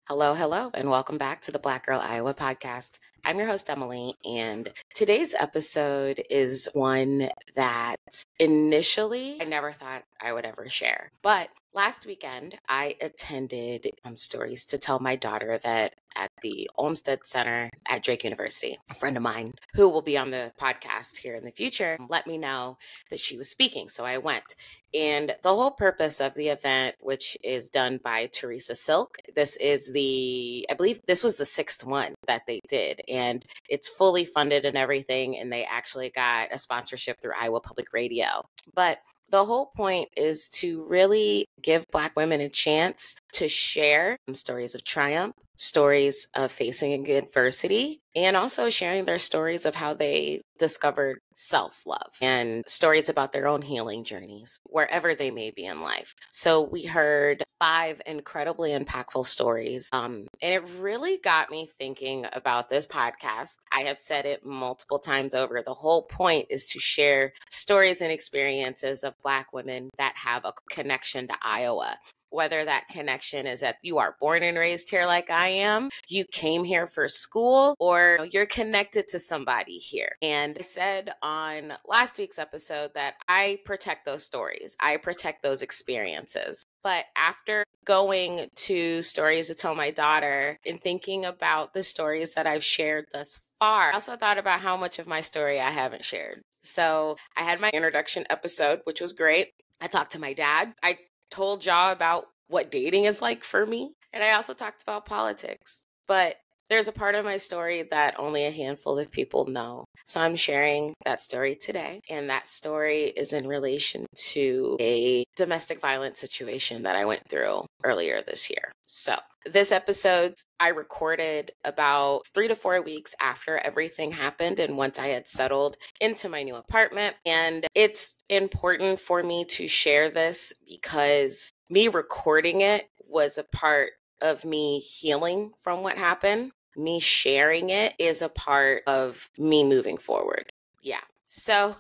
Hello, hello, and welcome back to the Black Girl Iowa podcast. I'm your host, Emili, and today's episode is one that initially I never thought I would ever share. But last weekend, I attended Stories to Tell My Daughter event at the Olmsted Center at Drake University. A friend of mine who will be on the podcast here in the future let me know that she was speaking, so I went. And the whole purpose of the event, which is done by Teresa Silk, I believe this was the sixth one that they did. And it's fully funded and everything. And they actually got a sponsorship through Iowa Public Radio. But the whole point is to really give Black women a chance to share stories of triumph, stories of facing adversity, and also sharing their stories of how they discovered self-love and stories about their own healing journeys, wherever they may be in life. So we heard 5 incredibly impactful stories. And it really got me thinking about this podcast. I have said it multiple times over. The whole point is to share stories and experiences of Black women that have a connection to Iowa. Whether that connection is that you are born and raised here like I am, you came here for school, or you're connected to somebody here. And I said on last week's episode that I protect those stories. I protect those experiences. But after going to Stories to Tell My Daughter and thinking about the stories that I've shared thus far, I also thought about how much of my story I haven't shared. So I had my introduction episode, which was great. I talked to my dad. I told y'all about what dating is like for me. And I also talked about politics. But there's a part of my story that only a handful of people know. So I'm sharing that story today. And that story is in relation to a domestic violence situation that I went through earlier this year. So this episode I recorded about 3 to 4 weeks after everything happened and once I had settled into my new apartment. And it's important for me to share this because me recording it was a part of me healing from what happened. Me sharing it is a part of me moving forward. Yeah. So,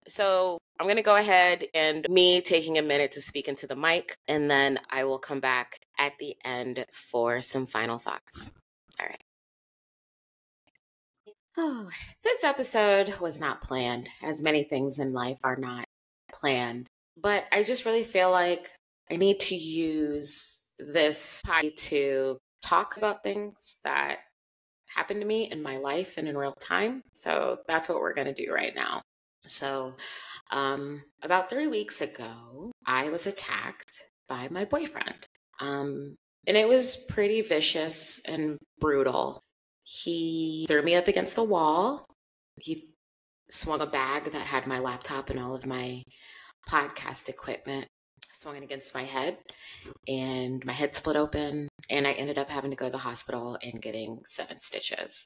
so I'm going to go ahead and me taking a minute to speak into the mic, and then I will come back at the end for some final thoughts. All right. Oh, this episode was not planned, as many things in life are not planned, but I just really feel like I need to use this podcast to talk about things that happened to me in my life and in real time. So that's what we're going to do right now. So about 3 weeks ago, I was attacked by my boyfriend. And it was pretty vicious and brutal. He threw me up against the wall. He swung a bag that had my laptop and all of my podcast equipment, swung it against my head, and my head split open. And I ended up having to go to the hospital and getting 7 stitches,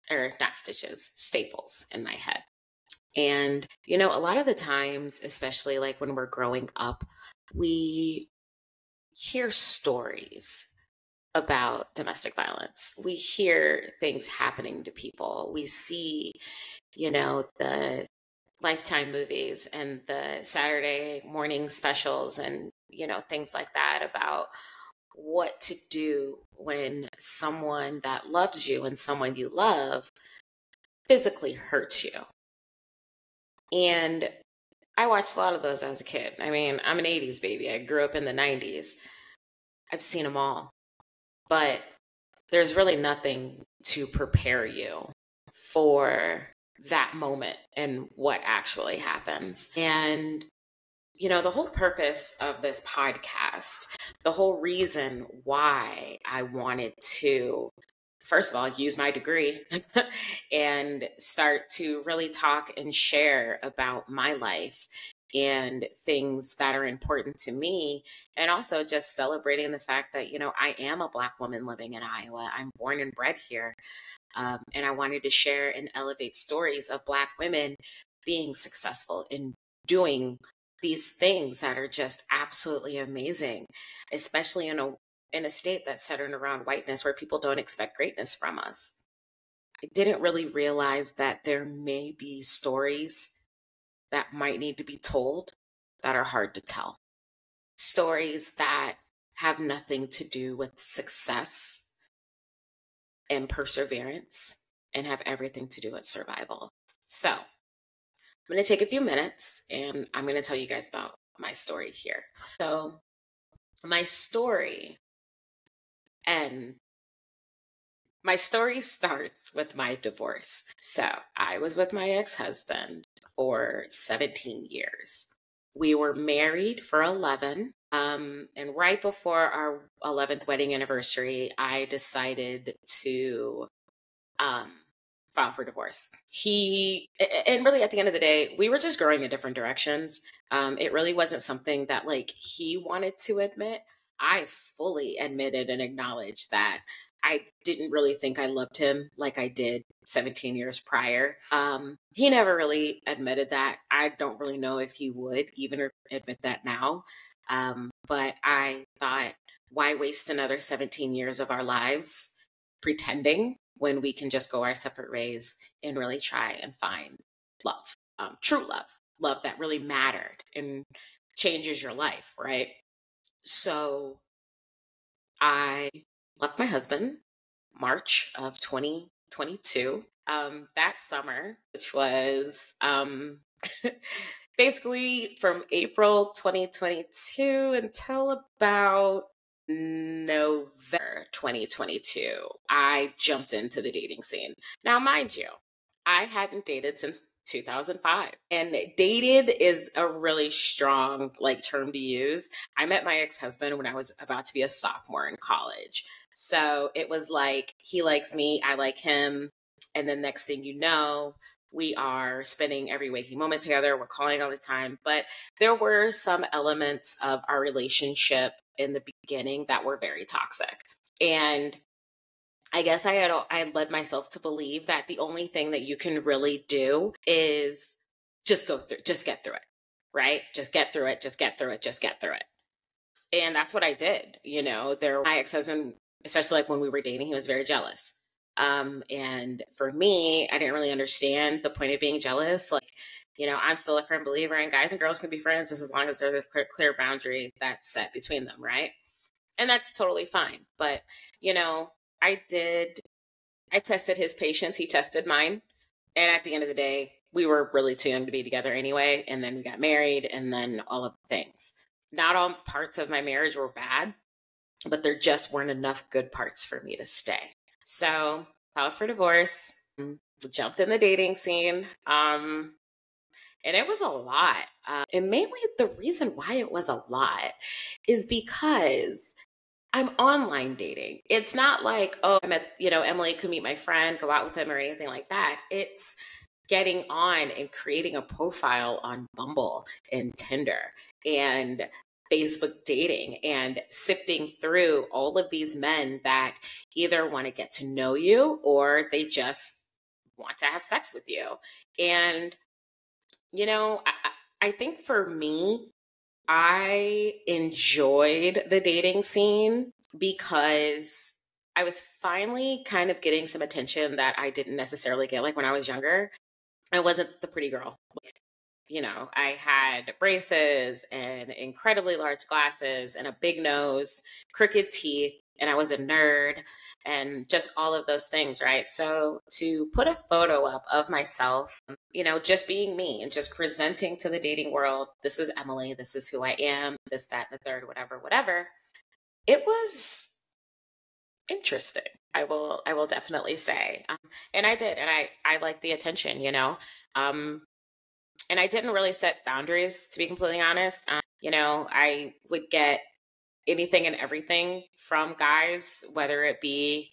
or not stitches, staples in my head. And, a lot of the times, especially like when we're growing up, we hear stories about domestic violence. We hear things happening to people. We see, the Lifetime movies and the Saturday morning specials and, things like that about what to do when someone that loves you and someone you love physically hurts you. And I watched a lot of those as a kid. I mean, I'm an 80s baby. I grew up in the 90s. I've seen them all. But there's really nothing to prepare you for that moment and what actually happens. And, the whole purpose of this podcast, the whole reason why I wanted to, first of all, use my degree and start to really talk and share about my life and things that are important to me. And also just celebrating the fact that, I am a Black woman living in Iowa. I'm born and bred here. And I wanted to share and elevate stories of Black women being successful in doing these things that are just absolutely amazing, especially in a state that's centered around whiteness where people don't expect greatness from us. I didn't really realize that there may be stories that might need to be told that are hard to tell. Stories that have nothing to do with success and perseverance and have everything to do with survival. So I'm going to take a few minutes and I'm going to tell you guys about my story here. So my story starts with my divorce. So I was with my ex-husband for 17 years. We were married for 11. And right before our 11th wedding anniversary, I decided to file for divorce. And really at the end of the day, we were just growing in different directions. It really wasn't something that like he wanted to admit. I fully admitted and acknowledged that I didn't really think I loved him like I did 17 years prior. He never really admitted that. I don't really know if he would even admit that now. But I thought, why waste another 17 years of our lives pretending when we can just go our separate ways and really try and find love, true love that really mattered and changes your life, right? So I left my husband March of 2022. That summer, which was basically from April 2022 until about November 2022, I jumped into the dating scene. Now, mind you, I hadn't dated since 2005. And dated is a really strong like term to use. I met my ex-husband when I was about to be a sophomore in college. So it was like, he likes me, I like him. And then next thing you know, we are spending every waking moment together. We're calling all the time. But there were some elements of our relationship in the beginning that were very toxic. And I guess I had led myself to believe that the only thing that you can really do is just get through it, right? Just get through it, just get through it, just get through it. And that's what I did. My ex-husband, especially like when we were dating, he was very jealous. And for me, I didn't really understand the point of being jealous. Like, I'm still a firm believer in guys and girls can be friends just as long as there's a clear boundary that's set between them, right? And that's totally fine. But, I tested his patience. He tested mine. And at the end of the day, we were really too young to be together anyway. And then we got married and then all of the things. Not all parts of my marriage were bad, but there just weren't enough good parts for me to stay. So filed for divorce, jumped in the dating scene. And it was a lot. And mainly the reason why it was a lot is because I'm online dating. It's not like, oh, Emily could meet my friend, go out with him or anything like that. It's getting on and creating a profile on Bumble and Tinder and Facebook dating and sifting through all of these men that either want to get to know you or they just want to have sex with you. And, I think for me, I enjoyed the dating scene because I was finally kind of getting some attention that I didn't necessarily get like when I was younger. I wasn't the pretty girl. I had braces and incredibly large glasses and a big nose, crooked teeth, and I was a nerd and just all of those things, right? So to put a photo up of myself, just being me and just presenting to the dating world, this is Emily, this is who I am, this, that, the third, whatever. It was interesting. I will definitely say. And I did, and I liked the attention, and I didn't really set boundaries, to be completely honest. I would get anything and everything from guys, whether it be,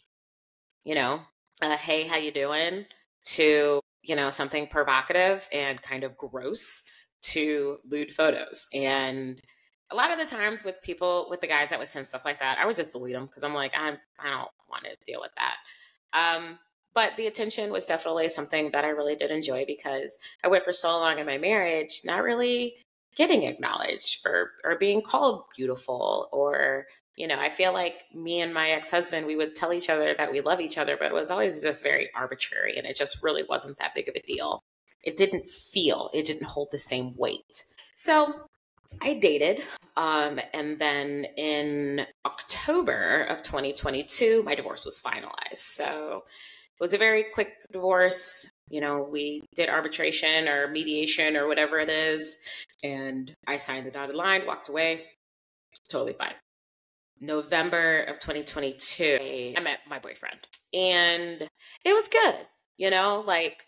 hey, how you doing? To, something provocative and kind of gross to lewd photos. And a lot of the times with the guys that would send stuff like that, I would just delete them because I'm like, I don't want to deal with that. But the attention was definitely something that I really did enjoy because I went for so long in my marriage, not really getting acknowledged for or being called beautiful or, I feel like me and my ex-husband, we would tell each other that we love each other, but it was always just very arbitrary and it just really wasn't that big of a deal. It didn't hold the same weight. So I dated. And then in October of 2022, my divorce was finalized. So it was a very quick divorce. We did arbitration or mediation or whatever it is. And I signed the dotted line, walked away. Totally fine. November of 2022, I met my boyfriend. And it was good. Like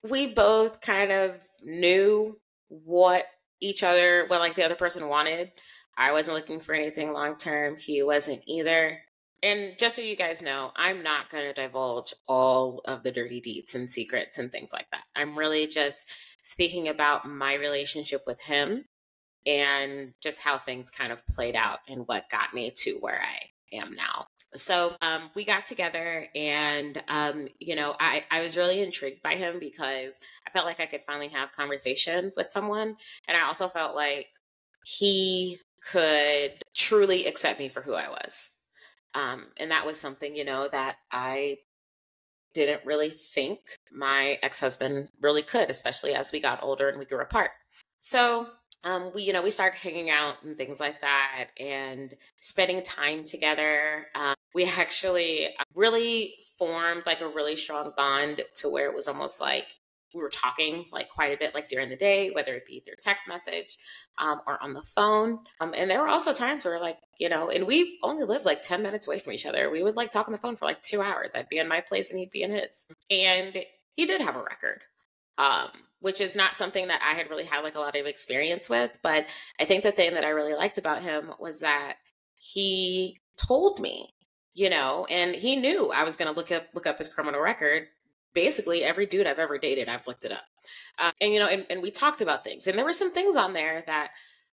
we both kind of knew what like the other person wanted. I wasn't looking for anything long term. He wasn't either. And just so you guys know, I'm not going to divulge all of the dirty deeds and secrets and things like that. I'm really just speaking about my relationship with him and just how things kind of played out and what got me to where I am now. So we got together and, I was really intrigued by him because I felt like I could finally have conversation with someone. And I also felt like he could truly accept me for who I was. And that was something, that I didn't really think my ex-husband really could, especially as we got older and we grew apart. So we started hanging out and things like that and spending time together. We actually really formed like a really strong bond to where it was almost like we were talking like quite a bit, like during the day, whether it be through text message or on the phone. And there were also times where like, and we only lived like 10 minutes away from each other. We would like talk on the phone for like 2 hours. I'd be in my place and he'd be in his. And he did have a record. Which is not something that I had really had like a lot of experience with. But I think the thing that I really liked about him was that he told me, and he knew I was going to look up his criminal record. Basically, every dude I've ever dated, I've looked it up. And we talked about things. And there were some things on there that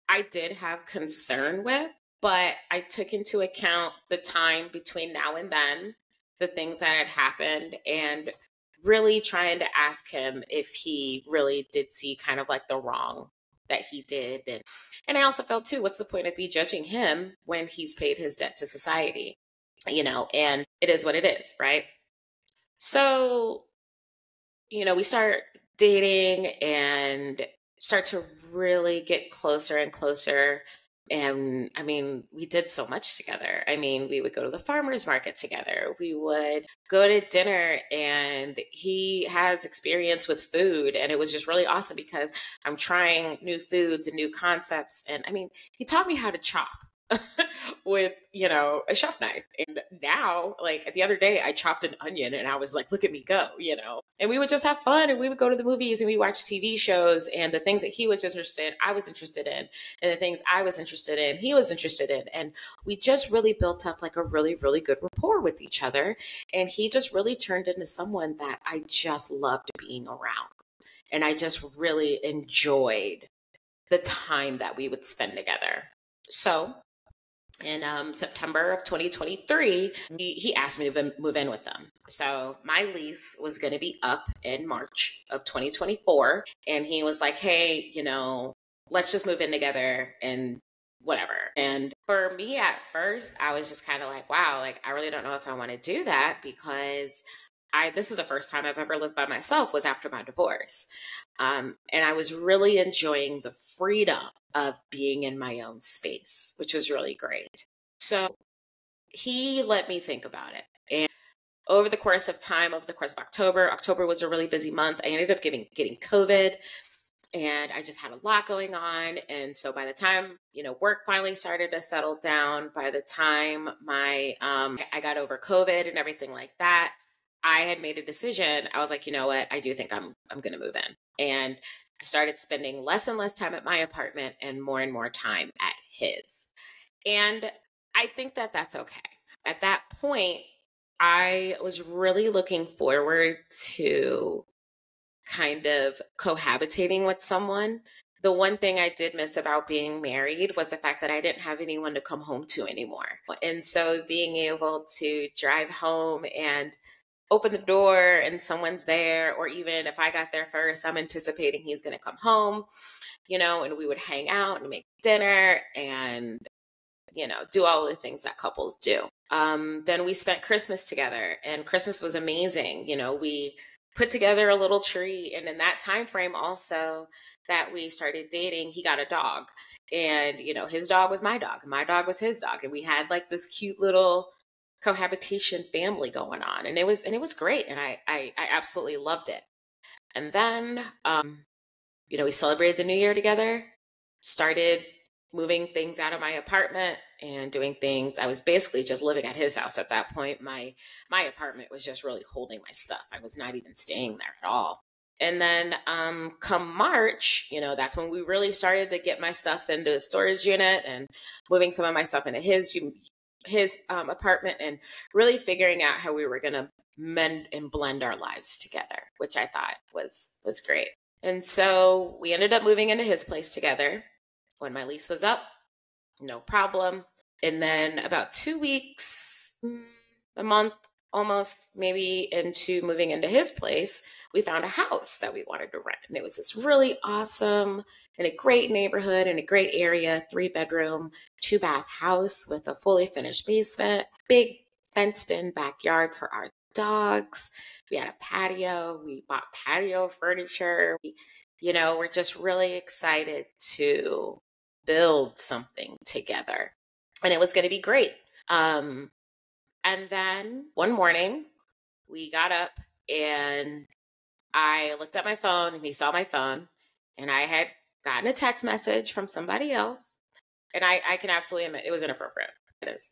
I did have concern with, but I took into account the time between now and then, the things that had happened, and really trying to ask him if he really did see kind of like the wrong that he did. And I also felt too, what's the point of me judging him when he's paid his debt to society? And it is what it is, right? So, we start dating and start to really get closer and closer. And I mean, we did so much together. I mean, we would go to the farmer's market together. We would go to dinner, and he has experience with food. And it was just really awesome because I'm trying new foods and new concepts. And I mean, he taught me how to chop with, a chef knife. And now, like the other day, I chopped an onion and I was like, look at me go, and we would just have fun, and we would go to the movies and we watch TV shows, and the things that he was interested in, I was interested in, and the things I was interested in, he was interested in. And we just really built up like a really, really good rapport with each other. And he just really turned into someone that I just loved being around. And I just really enjoyed the time that we would spend together. So in September of 2023, he asked me to move in with them. So my lease was going to be up in March of 2024. And he was like, hey, let's just move in together and whatever. And for me at first, I was just kind of like, wow, like, I really don't know if I want to do that because this is the first time I've ever lived by myself was after my divorce. And I was really enjoying the freedom of being in my own space, which was really great. So he let me think about it. And over the course of October was a really busy month. I ended up getting COVID, and I just had a lot going on. And so by the time, work finally started to settle down, by the time I got over COVID and everything like that, I had made a decision. I was like, you know what? I do think I'm going to move in. And I started spending less and less time at my apartment and more time at his. And I think that that's okay. At that point, I was really looking forward to kind of cohabitating with someone. The one thing I did miss about being married was the fact that I didn't have anyone to come home to anymore. And so being able to drive home and open the door and someone's there, or even if I got there first, I'm anticipating he's going to come home, and we would hang out and make dinner and, do all the things that couples do. Then we spent Christmas together, and Christmas was amazing. We put together a little tree. And in that time frame also that we started dating, he got a dog. And, you know, his dog was my dog was his dog. And we had like this cute little cohabitation family going on. And it was great. And I absolutely loved it. And then, you know, we celebrated the new year together, started moving things out of my apartment and doing things. I was basically just living at his house at that point. My apartment was just really holding my stuff. I was not even staying there at all. And then come March, you know, that's when we really started to get my stuff into a storage unit and moving some of my stuff into his apartment and really figuring out how we were going to mend and blend our lives together, which I thought was great. And so we ended up moving into his place together when my lease was up, no problem. And then about 2 weeks, a month almost, maybe into moving into his place, we found a house that we wanted to rent. And it was this really awesome in a great neighborhood in a great area, 3-bedroom, 2-bath house with a fully finished basement, big fenced in backyard for our dogs. We had a patio. We bought patio furniture. You know, we're just really excited to build something together. And it was going to be great. And then one morning we got up and I looked at my phone and he saw my phone and I had gotten a text message from somebody else. And I can absolutely admit it was inappropriate.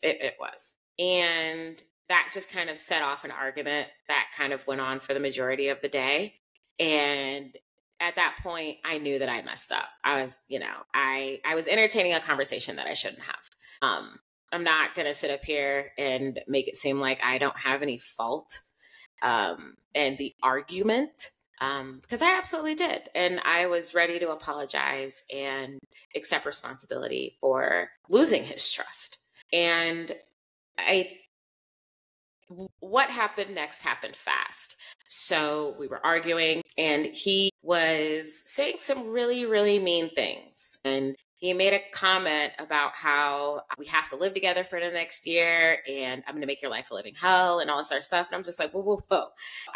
It was. And that just kind of set off an argument that kind of went on for the majority of the day. And at that point, I knew that I messed up. I was, you know, I was entertaining a conversation that I shouldn't have. I'm not going to sit up here and make it seem like I don't have any fault and the argument, because I absolutely did. And I was ready to apologize and accept responsibility for losing his trust. And what happened next happened fast. So we were arguing and he was saying some really, really mean things. And he made a comment about how we have to live together for the next year and I'm going to make your life a living hell and all this other stuff. And I'm just like, whoa, whoa, whoa.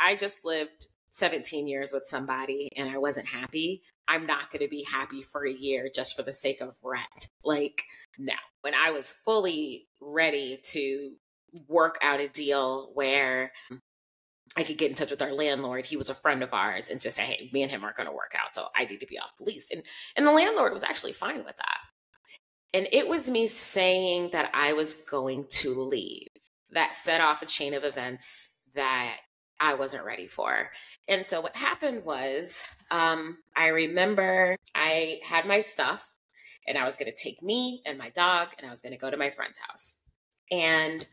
I just lived 17 years with somebody and I wasn't happy. I'm not going to be happy for a year just for the sake of rent. Like, no. When I was fully ready to work out a deal where I could get in touch with our landlord. He was a friend of ours and just say, hey, me and him aren't going to work out. So I need to be off the lease. And the landlord was actually fine with that. And it was me saying that I was going to leave that set off a chain of events that I wasn't ready for. And so what happened was, I remember I had my stuff and I was going to take me and my dog and I was going to go to my friend's house. And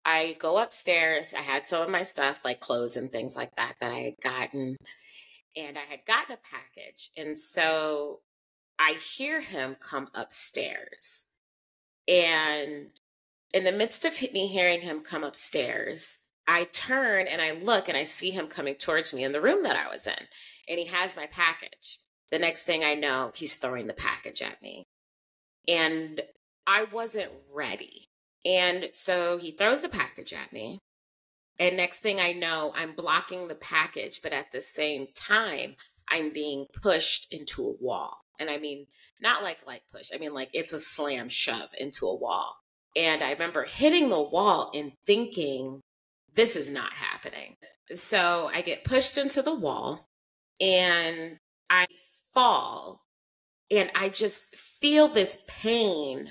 I go upstairs. I had some of my stuff, like clothes and things like that I had gotten. And I had gotten a package. And so I hear him come upstairs. And in the midst of me hearing him come upstairs, I turn and I look and I see him coming towards me in the room that I was in. And he has my package. The next thing I know, he's throwing the package at me. And I wasn't ready. And so he throws the package at me. And next thing I know, I'm blocking the package. But at the same time, I'm being pushed into a wall. And I mean, not like light push. I mean, like it's a slam shove into a wall. And I remember hitting the wall and thinking, this is not happening. So I get pushed into the wall and I fall. And I just feel this pain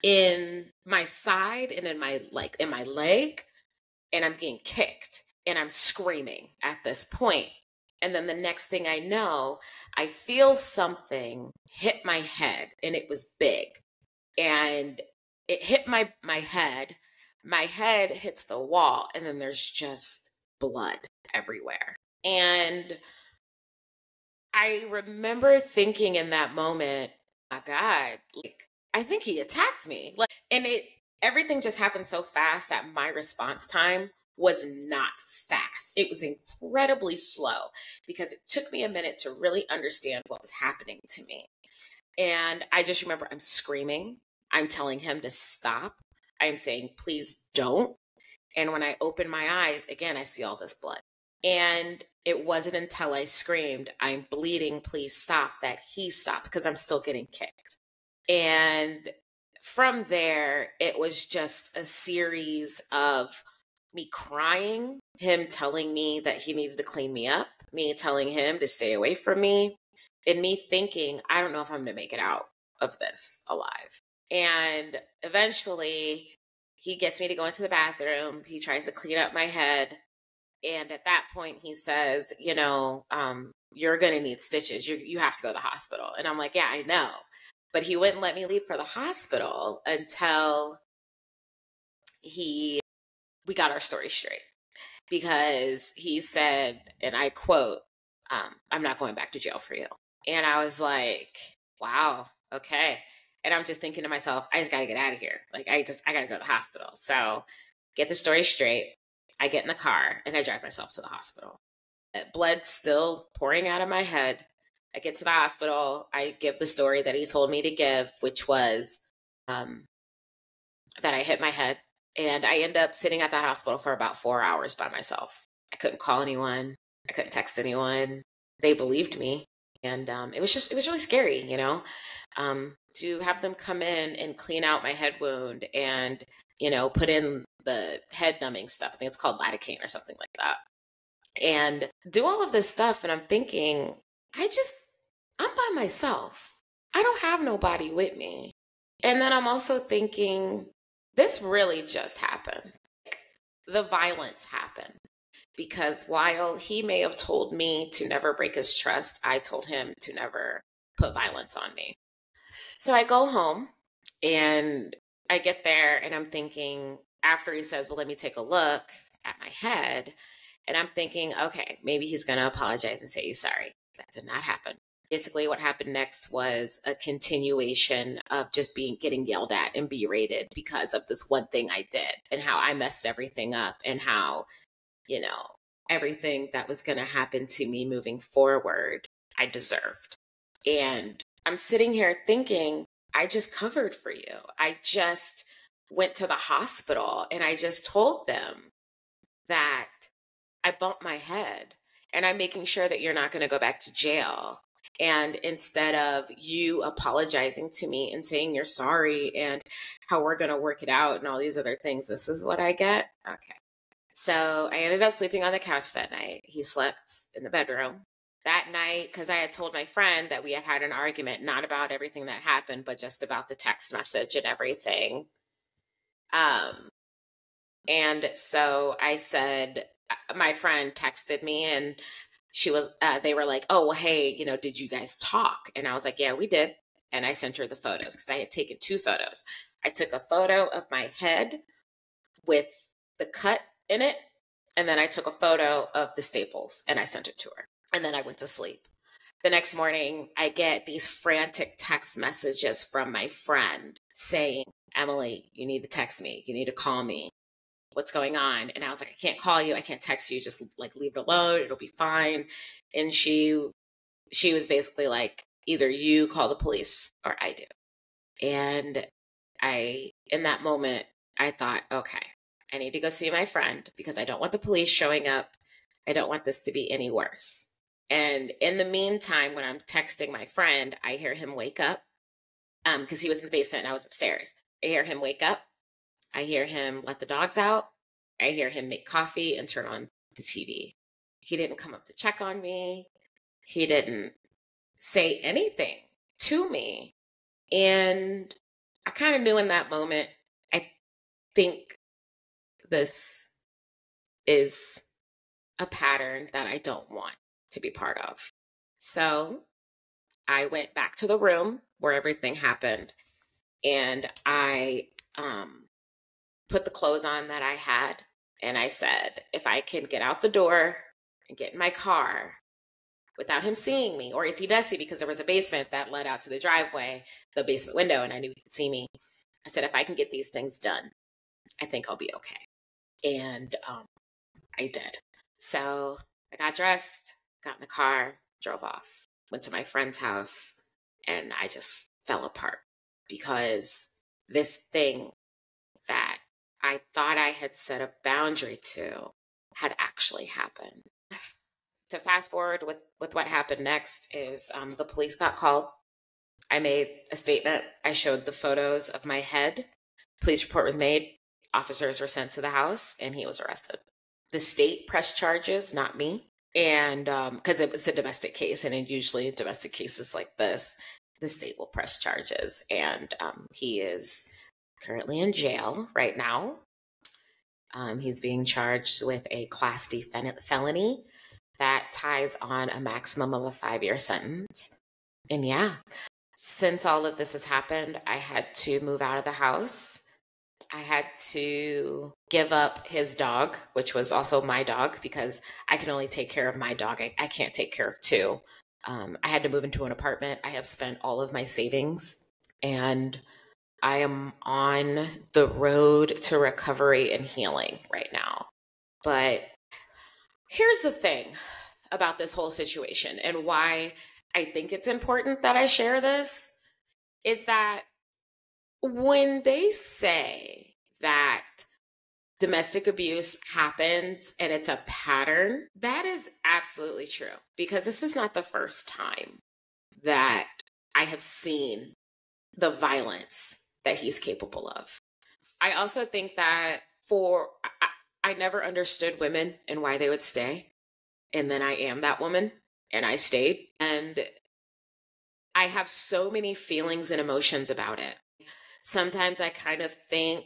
in my side and in my leg, and I'm getting kicked and I'm screaming at this point. And then the next thing I know, I feel something hit my head and it was big. And it hit my head. My head hits the wall and then there's just blood everywhere. And I remember thinking in that moment, oh my God, like, I think he attacked me. Like, and everything just happened so fast that my response time was not fast. It was incredibly slow because it took me a minute to really understand what was happening to me. And I just remember I'm screaming. I'm telling him to stop. I'm saying, please don't. And when I open my eyes, again, I see all this blood. And it wasn't until I screamed, "I'm bleeding, please stop," that he stopped, because I'm still getting kicked. And from there, it was just a series of me crying, him telling me that he needed to clean me up, me telling him to stay away from me, and me thinking, I don't know if I'm going to make it out of this alive. And eventually, he gets me to go into the bathroom. He tries to clean up my head. And at that point, he says, you're going to need stitches. You have to go to the hospital. And I'm like, yeah, I know. But he wouldn't let me leave for the hospital until we got our story straight. Because he said, and I quote, "I'm not going back to jail for you." And I was like, wow, okay. And I'm just thinking to myself, I just got to get out of here. Like, I got to go to the hospital. So get the story straight. I get in the car and I drive myself to the hospital. Blood still pouring out of my head. I get to the hospital. I give the story that he told me to give, which was that I hit my head. And I end up sitting at that hospital for about 4 hours by myself. I couldn't call anyone. I couldn't text anyone. They believed me. And it was really scary, to have them come in and clean out my head wound and, put in the head numbing stuff. I think it's called lidocaine or something like that. And do all of this stuff. And I'm thinking, I'm by myself. I don't have nobody with me. And then I'm also thinking, this really just happened. The violence happened. Because while he may have told me to never break his trust, I told him to never put violence on me. So I go home and I get there and I'm thinking, after he says, well, let me take a look at my head. And I'm thinking, okay, maybe he's going to apologize and say he's sorry. That did not happen. Basically, what happened next was a continuation of just getting yelled at and berated because of this one thing I did and how I messed everything up and how, everything that was going to happen to me moving forward, I deserved. And I'm sitting here thinking, I just covered for you. I just went to the hospital and I just told them that I bumped my head and I'm making sure that you're not going to go back to jail. And instead of you apologizing to me and saying you're sorry and how we're going to work it out and all these other things, this is what I get. Okay. So I ended up sleeping on the couch that night. He slept in the bedroom. That night, because I had told my friend that we had had an argument, not about everything that happened, but just about the text message and everything. And so I said, my friend texted me and they were like, oh, well, hey, did you guys talk? And I was like, yeah, we did. And I sent her the photos because I had taken 2 photos. I took a photo of my head with the cut in it. And then I took a photo of the staples and I sent it to her. And then I went to sleep. The next morning, I get these frantic text messages from my friend saying, Emily, you need to text me. You need to call me. What's going on? And I was like, I can't call you. I can't text you. Just like leave it alone. It'll be fine. And she was basically like, either you call the police or I do. And in that moment, I thought, okay, I need to go see my friend because I don't want the police showing up. I don't want this to be any worse. And in the meantime, when I'm texting my friend, I hear him wake up because he was in the basement and I was upstairs. I hear him wake up. I hear him let the dogs out. I hear him make coffee and turn on the TV. He didn't come up to check on me. He didn't say anything to me. And I kind of knew in that moment, I think this is a pattern that I don't want to be part of. So I went back to the room where everything happened and I put the clothes on that I had. And I said, if I can get out the door and get in my car without him seeing me, or if he does see me, because there was a basement that led out to the driveway, the basement window, and I knew he could see me. I said, if I can get these things done, I think I'll be okay. And I did. So I got dressed, got in the car, drove off, went to my friend's house, and I just fell apart because this thing that I thought I had set a boundary to had actually happened. to fast forward with what happened next is the police got called. I made a statement. I showed the photos of my head. Police report was made. Officers were sent to the house, and he was arrested. The state pressed charges, not me. And because it was a domestic case, and usually in domestic cases like this, the state will press charges. And he is currently in jail right now. He's being charged with a Class D felony that ties on a maximum of a 5-year sentence. And yeah, since all of this has happened, I had to move out of the house. I had to give up his dog, which was also my dog, because I can only take care of my dog. I can't take care of two. I had to move into an apartment. I have spent all of my savings, and I am on the road to recovery and healing right now. But here's the thing about this whole situation and why I think it's important that I share this is that when they say that domestic abuse happens and it's a pattern, that is absolutely true, because this is not the first time that I have seen the violence that he's capable of. I also think that I never understood women and why they would stay. And then I am that woman and I stayed. And I have so many feelings and emotions about it. Sometimes I kind of think,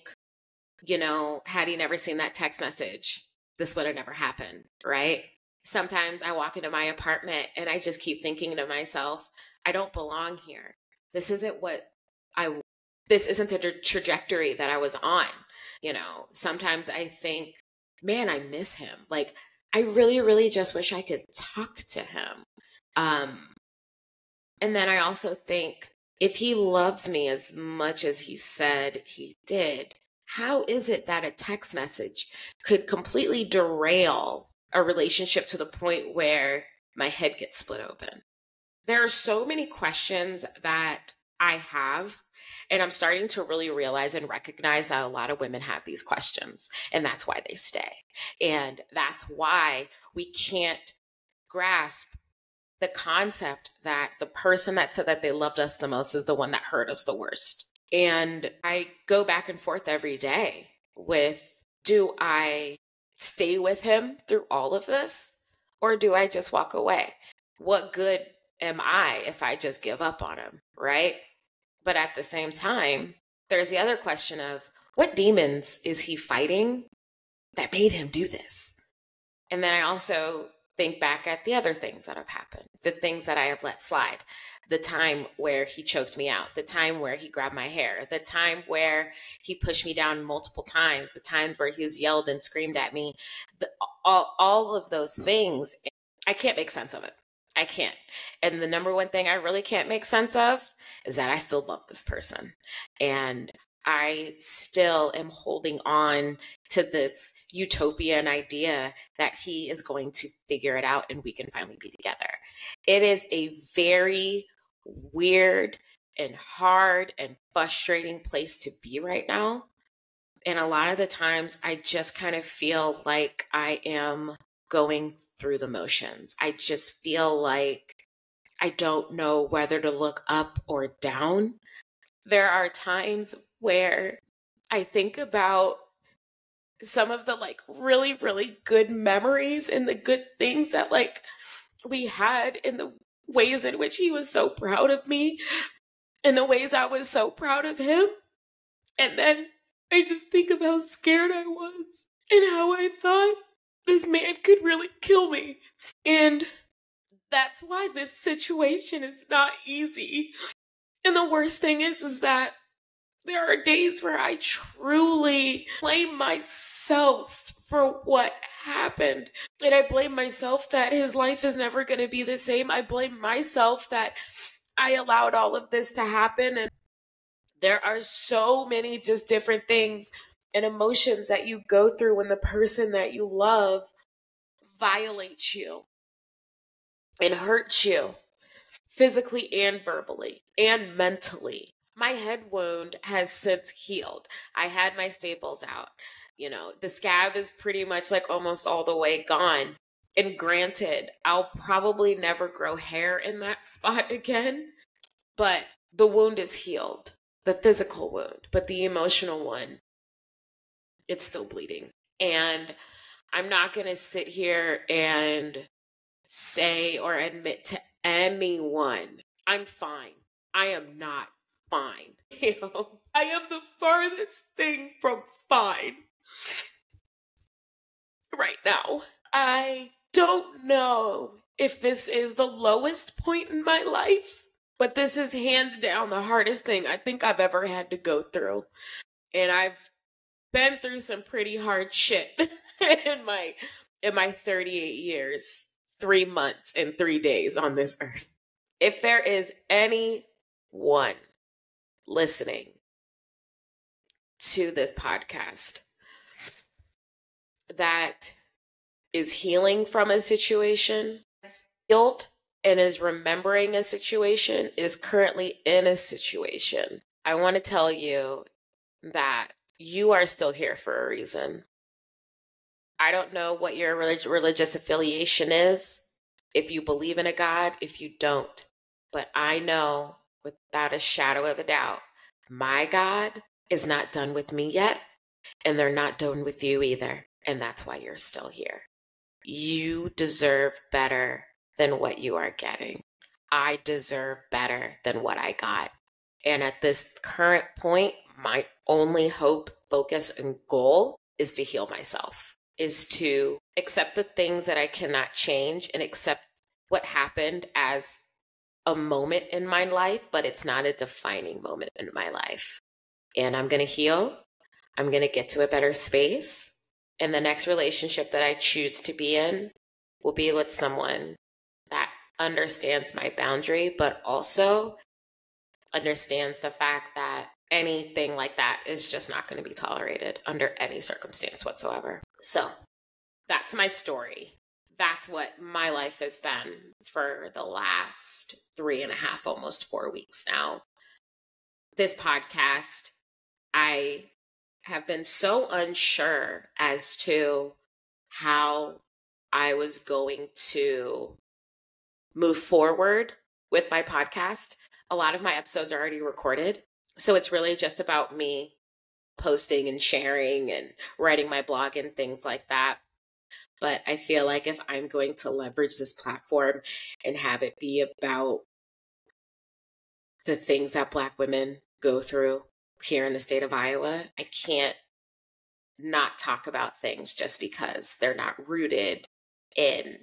had he never seen that text message, this would have never happened, right? Sometimes I walk into my apartment and I just keep thinking to myself, I don't belong here. This isn't this isn't the trajectory that I was on. Sometimes I think, man, I miss him. Like, I really, really just wish I could talk to him. And then I also think, if he loves me as much as he said he did, how is it that a text message could completely derail a relationship to the point where my head gets split open? There are so many questions that I have, and I'm starting to really realize and recognize that a lot of women have these questions, and that's why they stay. And that's why we can't grasp the concept that the person that said that they loved us the most is the one that hurt us the worst. And I go back and forth every day with, do I stay with him through all of this, or do I just walk away? What good am I if I just give up on him, right? But at the same time, there's the other question of, what demons is he fighting that made him do this? And then I also think back at the other things that have happened, the things that I have let slide, the time where he choked me out, the time where he grabbed my hair, the time where he pushed me down multiple times, the times where he's yelled and screamed at me, all of those things. I can't make sense of it. I can't. And the number one thing I really can't make sense of is that I still love this person. And I still am holding on to this utopian idea that he is going to figure it out and we can finally be together. It is a very weird and hard and frustrating place to be right now. And a lot of the times I just kind of feel like I am going through the motions. I just feel like I don't know whether to look up or down. There are times where I think about some of the really, really good memories and the good things that we had, in the ways in which he was so proud of me and the ways I was so proud of him. And then I just think of how scared I was and how I thought this man could really kill me. And that's why this situation is not easy. And the worst thing is that there are days where I truly blame myself for what happened. And I blame myself that his life is never going to be the same. I blame myself that I allowed all of this to happen. And there are so many just different things and emotions that you go through when the person that you love violates you and hurts you physically and verbally and mentally. My head wound has since healed. I had my staples out. The scab is pretty much almost all the way gone. And granted, I'll probably never grow hair in that spot again, but the wound is healed, the physical wound, but the emotional one, it's still bleeding. And I'm not going to sit here and say or admit to anyone, I'm fine. I am not fine. I am the farthest thing from fine right now. I don't know if this is the lowest point in my life, but this is hands down the hardest thing I think I've ever had to go through. And I've been through some pretty hard shit in my 38 years, 3 months and 3 days on this earth. If there is anyone listening to this podcast that is healing from a situation, is healed and is remembering a situation, is currently in a situation, I want to tell you that you are still here for a reason. I don't know what your religious affiliation is, if you believe in a God, if you don't. But I know without a shadow of a doubt, my God is not done with me yet, and they're not done with you either. And that's why you're still here. You deserve better than what you are getting. I deserve better than what I got. And at this current point, my only hope, focus, and goal is to heal myself, is to accept the things that I cannot change and accept what happened as a moment in my life, but it's not a defining moment in my life. And I'm going to heal. I'm going to get to a better space. And the next relationship that I choose to be in will be with someone that understands my boundary, but also understands the fact that anything like that is just not going to be tolerated under any circumstance whatsoever. So that's my story. That's what my life has been for the last 3.5, almost 4 weeks now. This podcast, I have been so unsure as to how I was going to move forward with my podcast. A lot of my episodes are already recorded, so it's really just about me posting and sharing and writing my blog and things like that. But I feel like if I'm going to leverage this platform and have it be about the things that Black women go through here in the state of Iowa, I can't not talk about things just because they're not rooted in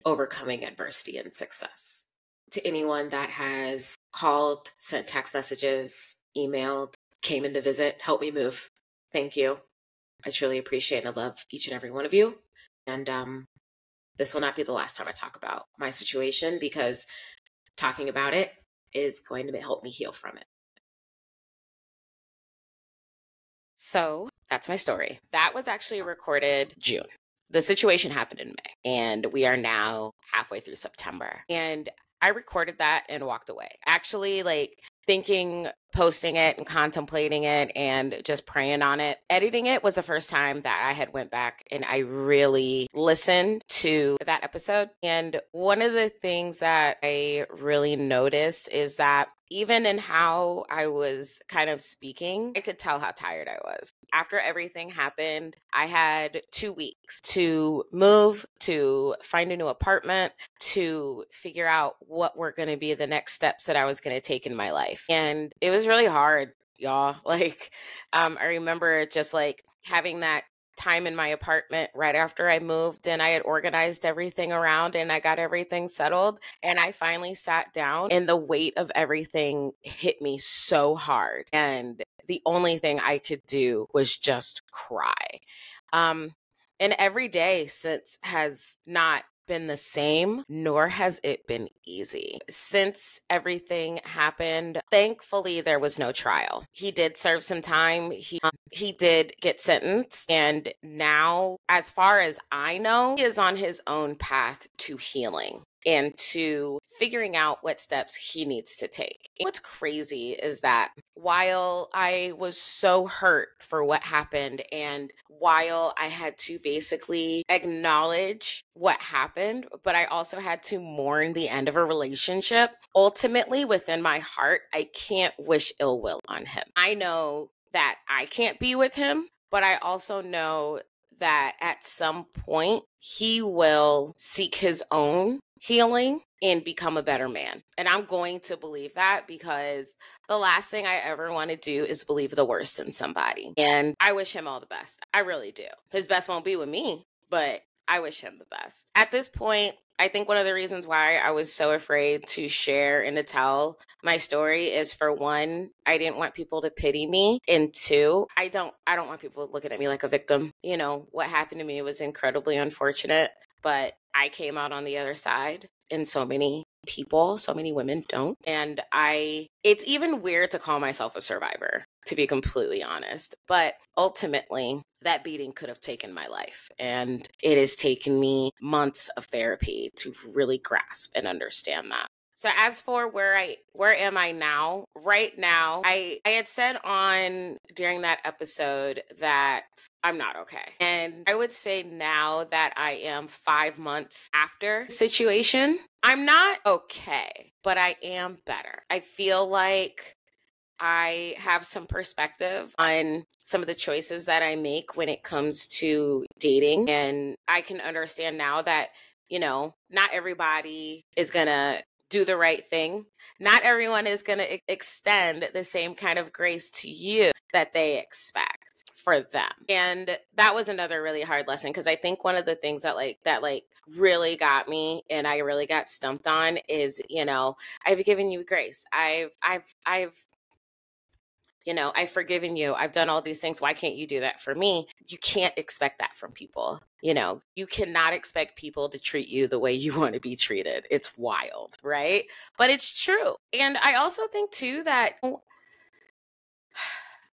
overcoming adversity and success. To anyone that has called, sent text messages, emailed, came in to visit, help me move. Thank you. I truly appreciate and love each and every one of you. And this will not be the last time I talk about my situation, because talking about it is going to help me heal from it. So that's my story. That was actually recorded June. The situation happened in May, and we are now halfway through September. And I recorded that and walked away. Actually, thinking, posting it and contemplating it and just praying on it. Editing it was the first time that I had went back and I really listened to that episode. And one of the things that I really noticed is that even in how I was kind of speaking, I could tell how tired I was. After everything happened, I had 2 weeks to move, to find a new apartment, to figure out what were going to be the next steps that I was going to take in my life. And it was really hard, y'all. I remember just having that time in my apartment right after I moved, and I had organized everything around and I got everything settled, and I finally sat down and the weight of everything hit me so hard. And the only thing I could do was just cry. And every day since has not been the same, nor has it been easy. Since everything happened, thankfully there was no trial. He did serve some time. He did get sentenced, and now, as far as I know, he is on his own path to healing. and to figuring out what steps he needs to take. What's crazy is that while I was so hurt for what happened, and while I had to basically acknowledge what happened, but I also had to mourn the end of a relationship, ultimately within my heart, I can't wish ill will on him. I know that I can't be with him, but I also know that at some point he will seek his own healing and become a better man. And I'm going to believe that, because the last thing I ever want to do is believe the worst in somebody. And I wish him all the best. I really do. His best won't be with me, but I wish him the best. At this point, I think one of the reasons why I was so afraid to share and to tell my story is, for one, I didn't want people to pity me. And two, I don't want people looking at me like a victim. You know, what happened to me was incredibly unfortunate, but I came out on the other side, and so many women don't. And it's even weird to call myself a survivor, to be completely honest. But ultimately, that beating could have taken my life. And it has taken me months of therapy to really grasp and understand that. So as for where am I now? Right now, I had said on during that episode that I'm not okay. And I would say now that I am 5 months after the situation, I'm not okay, but I am better. I feel like I have some perspective on some of the choices that I make when it comes to dating. And I can understand now that, not everybody is going to do the right thing. Not everyone is going to extend the same kind of grace to you that they expect for them. And that was another really hard lesson, because I think one of the things that really got me and I really got stumped on is, I've given you grace. I've forgiven you. I've done all these things. Why can't you do that for me? You can't expect that from people. You cannot expect people to treat you the way you want to be treated. It's wild, right? But it's true. And I also think too that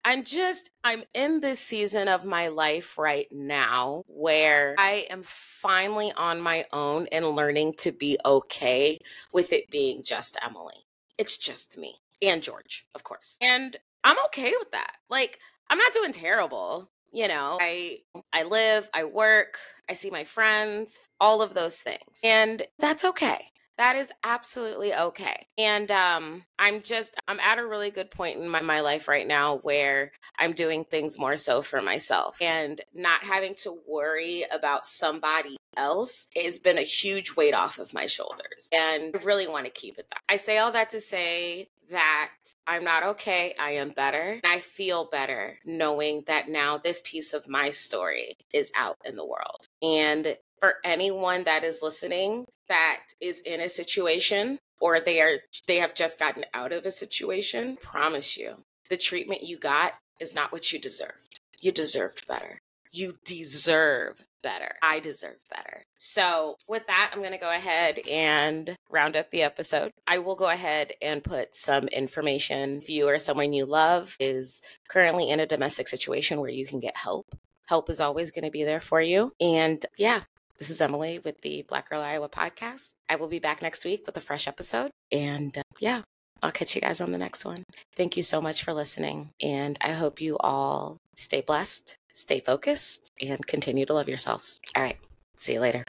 I'm in this season of my life right now where I am finally on my own and learning to be okay with it being just Emily. It's just me and George, of course. And I'm okay with that. I'm not doing terrible. I live, I work, I see my friends, all of those things. And that's okay. That is absolutely okay. And I'm at a really good point in my life right now where I'm doing things more so for myself, and not having to worry about somebody else has been a huge weight off of my shoulders. And I really want to keep it that. I say all that to say that I'm not okay. I am better. I feel better knowing that now this piece of my story is out in the world. And for anyone that is listening that is in a situation, or they have just gotten out of a situation, I promise you, the treatment you got is not what you deserved. You deserved better. You deserve better. I deserve better. So with that, I'm going to go ahead and round up the episode. I will go ahead and put some information. If you or someone you love is currently in a domestic situation where you can get help, help is always going to be there for you. And yeah, this is Emily with the Black Girl Iowa podcast. I will be back next week with a fresh episode. And I'll catch you guys on the next one. Thank you so much for listening. And I hope you all stay blessed, stay focused, and continue to love yourselves. All right. See you later.